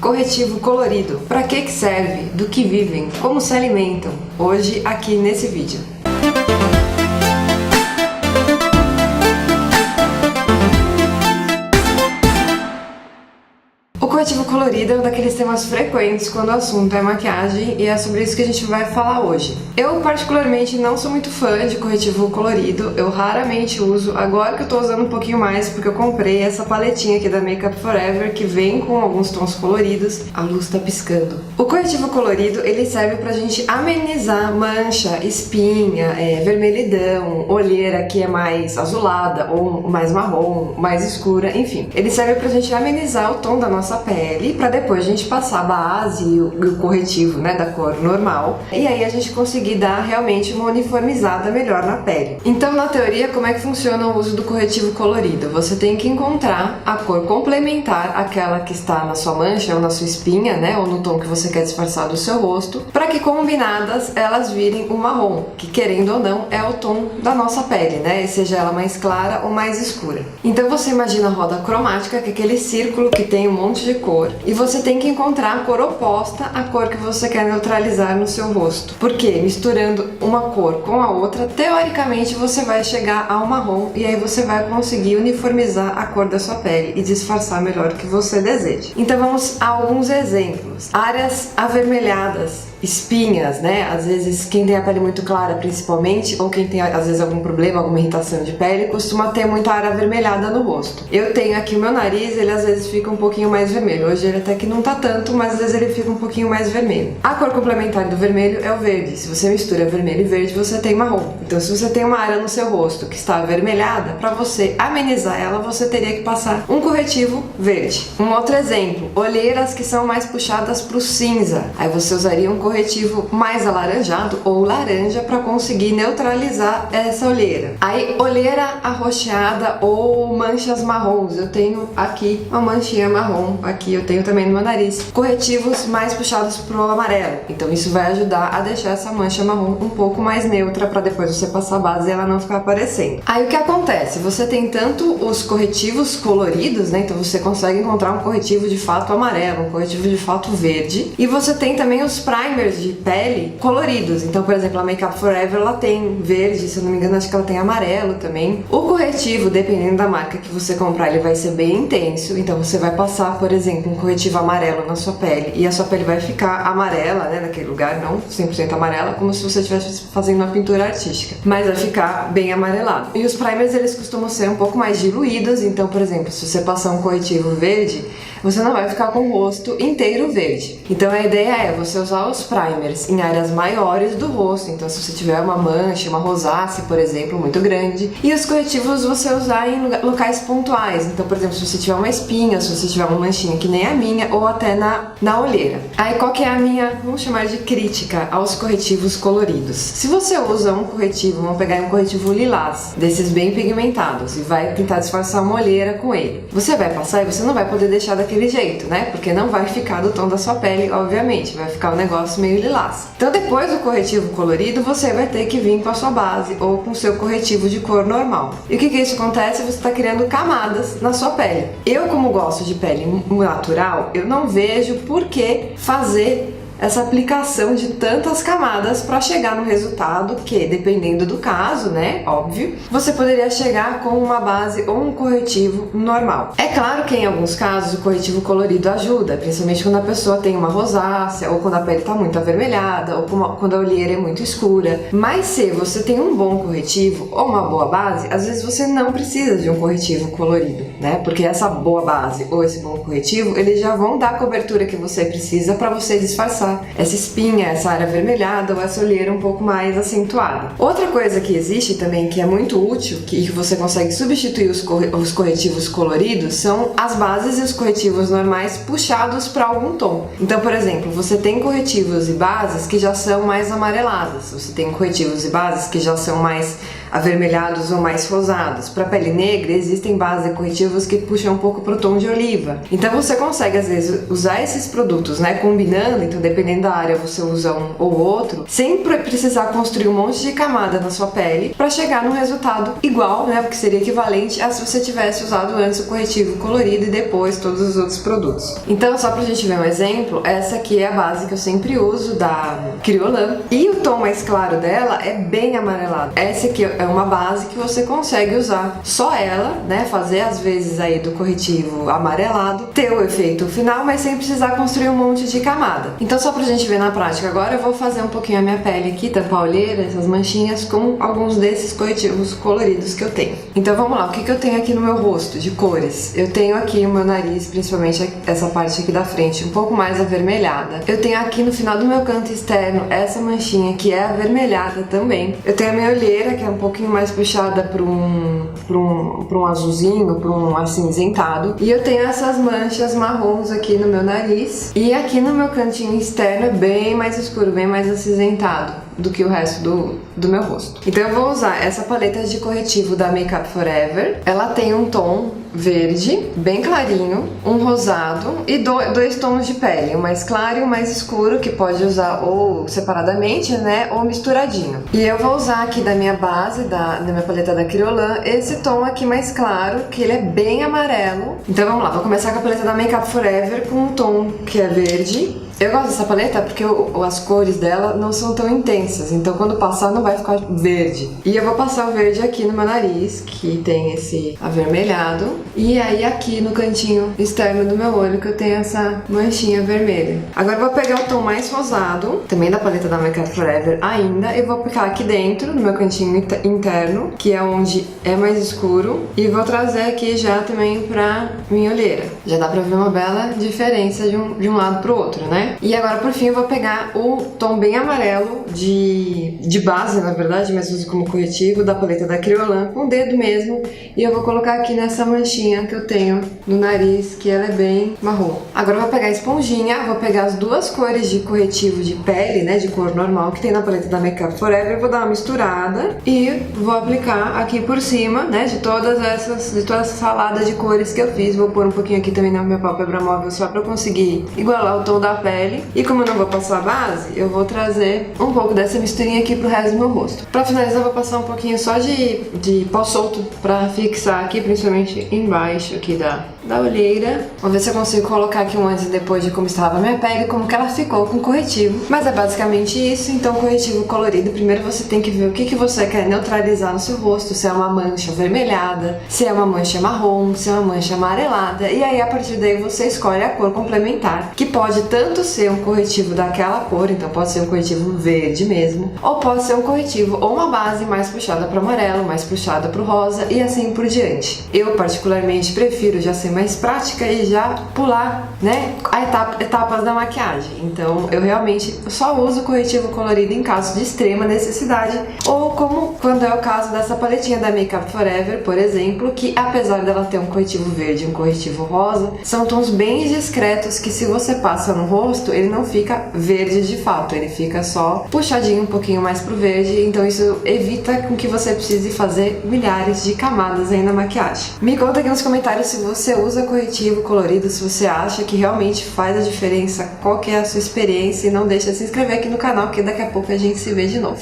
Corretivo colorido. Para que serve? Do que vivem? Como se alimentam? Hoje aqui nesse vídeo. O corretivo colorido é um daqueles temas frequentes quando o assunto é maquiagem e é sobre isso que a gente vai falar hoje. Eu particularmente não sou muito fã de corretivo colorido, eu raramente uso, agora que eu tô usando um pouquinho mais porque eu comprei essa paletinha aqui da Make Up For Ever que vem com alguns tons coloridos, a luz tá piscando. O corretivo colorido ele serve pra gente amenizar mancha, espinha, vermelhidão, olheira que é mais azulada ou mais marrom, mais escura, enfim. Ele serve pra gente amenizar o tom da nossa pele para depois a gente passar a base e o corretivo, né, da cor normal, e aí a gente conseguir dar realmente uma uniformizada melhor na pele. Então, na teoria, como é que funciona o uso do corretivo colorido? Você tem que encontrar a cor complementar àquela que está na sua mancha ou na sua espinha, né, ou no tom que você quer disfarçar do seu rosto, para que combinadas elas virem o marrom, que querendo ou não é o tom da nossa pele, né, seja ela mais clara ou mais escura. Então você imagina a roda cromática, que é aquele círculo que tem um monte de cor, e você tem que encontrar a cor oposta à cor que você quer neutralizar no seu rosto. Porque misturando uma cor com a outra, teoricamente você vai chegar ao marrom e aí você vai conseguir uniformizar a cor da sua pele e disfarçar melhor o que você deseja. Então vamos a alguns exemplos. Áreas avermelhadas, espinhas, né? Às vezes quem tem a pele muito clara, principalmente, ou quem tem às vezes algum problema, alguma irritação de pele, costuma ter muita área avermelhada no rosto. Eu tenho aqui o meu nariz, ele às vezes fica um pouquinho mais vermelho. Hoje ele até que não tá tanto, mas às vezes ele fica um pouquinho mais vermelho. A cor complementar do vermelho é o verde. Se você mistura vermelho e verde, você tem marrom. Então se você tem uma área no seu rosto que está avermelhada, para você amenizar ela, você teria que passar um corretivo verde. Um outro exemplo, olheiras que são mais puxadas pro cinza. Aí você usaria um corretivo mais alaranjado ou laranja para conseguir neutralizar essa olheira. Aí, olheira arroxeada ou manchas marrons. Eu tenho aqui uma manchinha marrom, aqui eu tenho também no meu nariz. Corretivos mais puxados pro amarelo. Então isso vai ajudar a deixar essa mancha marrom um pouco mais neutra para depois você passar a base e ela não ficar aparecendo. Aí o que acontece? Você tem tanto os corretivos coloridos, né? Então você consegue encontrar um corretivo de fato amarelo, um corretivo de fato verde. E você tem também os primers de pele coloridos. Então, por exemplo, a Make Up For Ever ela tem verde, se eu não me engano, acho que ela tem amarelo também. O corretivo, dependendo da marca que você comprar, ele vai ser bem intenso. Então você vai passar, por exemplo, um corretivo amarelo na sua pele e a sua pele vai ficar amarela, né, naquele lugar, não 100% amarela, como se você estivesse fazendo uma pintura artística, mas vai ficar bem amarelado. E os primers, eles costumam ser um pouco mais diluídos. Então, por exemplo, se você passar um corretivo verde, você não vai ficar com o rosto inteiro verde. Então a ideia é você usar os primers em áreas maiores do rosto. Então se você tiver uma mancha, uma rosácea, por exemplo, muito grande. E os corretivos você usar em locais pontuais. Então, por exemplo, se você tiver uma espinha, se você tiver uma manchinha que nem a minha, ou até na olheira. Aí qual que é a minha, vamos chamar de crítica aos corretivos coloridos? Se você usa um corretivo, vamos pegar um corretivo lilás, desses bem pigmentados, e vai tentar disfarçar uma olheira com ele. Você vai passar e você não vai poder deixar daquele jeito, né? Porque não vai ficar do tom da sua pele, obviamente. Vai ficar um negócio meio lilás. Então depois do corretivo colorido, você vai ter que vir com a sua base ou com o seu corretivo de cor normal. E o que isso acontece? Você está criando camadas na sua pele. Eu, como gosto de pele natural, eu não vejo por que fazer essa aplicação de tantas camadas para chegar no resultado que, dependendo do caso, né, óbvio, você poderia chegar com uma base ou um corretivo normal. É claro que em alguns casos o corretivo colorido ajuda, principalmente quando a pessoa tem uma rosácea ou quando a pele está muito avermelhada ou quando a olheira é muito escura. Mas se você tem um bom corretivo ou uma boa base, às vezes você não precisa de um corretivo colorido, né? Porque essa boa base ou esse bom corretivo, eles já vão dar a cobertura que você precisa para você disfarçar essa espinha, essa área avermelhada ou essa olheira um pouco mais acentuada. Outra coisa que existe também que é muito útil, que você consegue substituir os corretivos coloridos, são as bases e os corretivos normais puxados para algum tom. Então, por exemplo, você tem corretivos e bases que já são mais amareladas, você tem corretivos e bases que já são mais avermelhados ou mais rosados. Para pele negra, existem bases corretivos que puxam um pouco pro tom de oliva. Então você consegue, às vezes, usar esses produtos, né, combinando, então dependendo da área você usa um ou outro, sem precisar construir um monte de camada na sua pele para chegar num resultado igual, né, porque seria equivalente a se você tivesse usado antes o corretivo colorido e depois todos os outros produtos. Então, só pra gente ver um exemplo, essa aqui é a base que eu sempre uso, da Kryolan, e o tom mais claro dela é bem amarelado. Essa aqui é uma base que você consegue usar só ela, né, fazer às vezes aí do corretivo amarelado, ter o efeito final, mas sem precisar construir um monte de camada. Então, só pra gente ver na prática agora, eu vou fazer um pouquinho a minha pele aqui, tampar a olheira, essas manchinhas, com alguns desses corretivos coloridos que eu tenho. Então vamos lá, o que eu tenho aqui no meu rosto de cores? Eu tenho aqui o meu nariz, principalmente essa parte aqui da frente, um pouco mais avermelhada. Eu tenho aqui no final do meu canto externo essa manchinha que é avermelhada também. Eu tenho a minha olheira, que é um pouquinho mais puxada para um azulzinho, para um acinzentado. E eu tenho essas manchas marrons aqui no meu nariz. E aqui no meu cantinho externo é bem mais escuro, bem mais acinzentado do que o resto do meu rosto. Então eu vou usar essa paleta de corretivo da Makeup Forever. Ela tem um tom verde, bem clarinho, um rosado e dois tons de pele, um mais claro e um mais escuro, que pode usar ou separadamente, né, ou misturadinho. E eu vou usar aqui da minha base, da minha paleta da Kryolan, esse tom aqui mais claro, que ele é bem amarelo. Então vamos lá, vou começar com a paleta da Makeup Forever com um tom que é verde. Eu gosto dessa paleta porque as cores dela não são tão intensas, então quando passar não vai ficar verde. E eu vou passar o verde aqui no meu nariz, que tem esse avermelhado, e aí aqui no cantinho externo do meu olho, que eu tenho essa manchinha vermelha. Agora eu vou pegar o tom mais rosado, também da paleta da Makeup Forever ainda, e vou aplicar aqui dentro, no meu cantinho interno, que é onde é mais escuro, e vou trazer aqui já também pra minha olheira. Já dá pra ver uma bela diferença de um lado pro outro, né? E agora, por fim, eu vou pegar o tom bem amarelo de base, na verdade, mas uso como corretivo, da paleta da Kryolan, com o dedo mesmo, e eu vou colocar aqui nessa manchinha que eu tenho no nariz, que ela é bem marrom. Agora eu vou pegar a esponjinha, vou pegar as duas cores de corretivo de pele, né, de cor normal, que tem na paleta da Makeup Forever, vou dar uma misturada e vou aplicar aqui por cima, né, de toda essa salada de cores que eu fiz. Vou pôr um pouquinho aqui também na minha pálpebra móvel, só pra eu conseguir igualar o tom da pele. E como eu não vou passar a base, eu vou trazer um pouco dessa misturinha aqui pro resto do meu rosto. Pra finalizar, eu vou passar um pouquinho só de pó solto pra fixar aqui, principalmente embaixo aqui da olheira. Vou ver se eu consigo colocar aqui um antes e depois de como estava a minha pele, como que ela ficou com o corretivo. Mas é basicamente isso. Então, corretivo colorido, primeiro você tem que ver o que você quer neutralizar no seu rosto, se é uma mancha avermelhada, se é uma mancha marrom, se é uma mancha amarelada. E aí, a partir daí, você escolhe a cor complementar, que pode tanto ser um corretivo daquela cor, então pode ser um corretivo verde mesmo, ou pode ser um corretivo ou uma base mais puxada para o amarelo, mais puxada para o rosa e assim por diante. Eu particularmente prefiro já ser mais prática e já pular, né, etapas da maquiagem. Então eu realmente só uso corretivo colorido em caso de extrema necessidade, ou como quando é o caso dessa paletinha da Makeup Forever, por exemplo, que apesar dela ter um corretivo verde e um corretivo rosa, são tons bem discretos que se você passa no rosto, ele não fica verde de fato, ele fica só puxadinho um pouquinho mais pro verde, então isso evita com que você precise fazer milhares de camadas aí na maquiagem. Me conta aqui nos comentários se você usa corretivo colorido, se você acha que realmente faz a diferença, qual que é a sua experiência, e não deixa de se inscrever aqui no canal, que daqui a pouco a gente se vê de novo.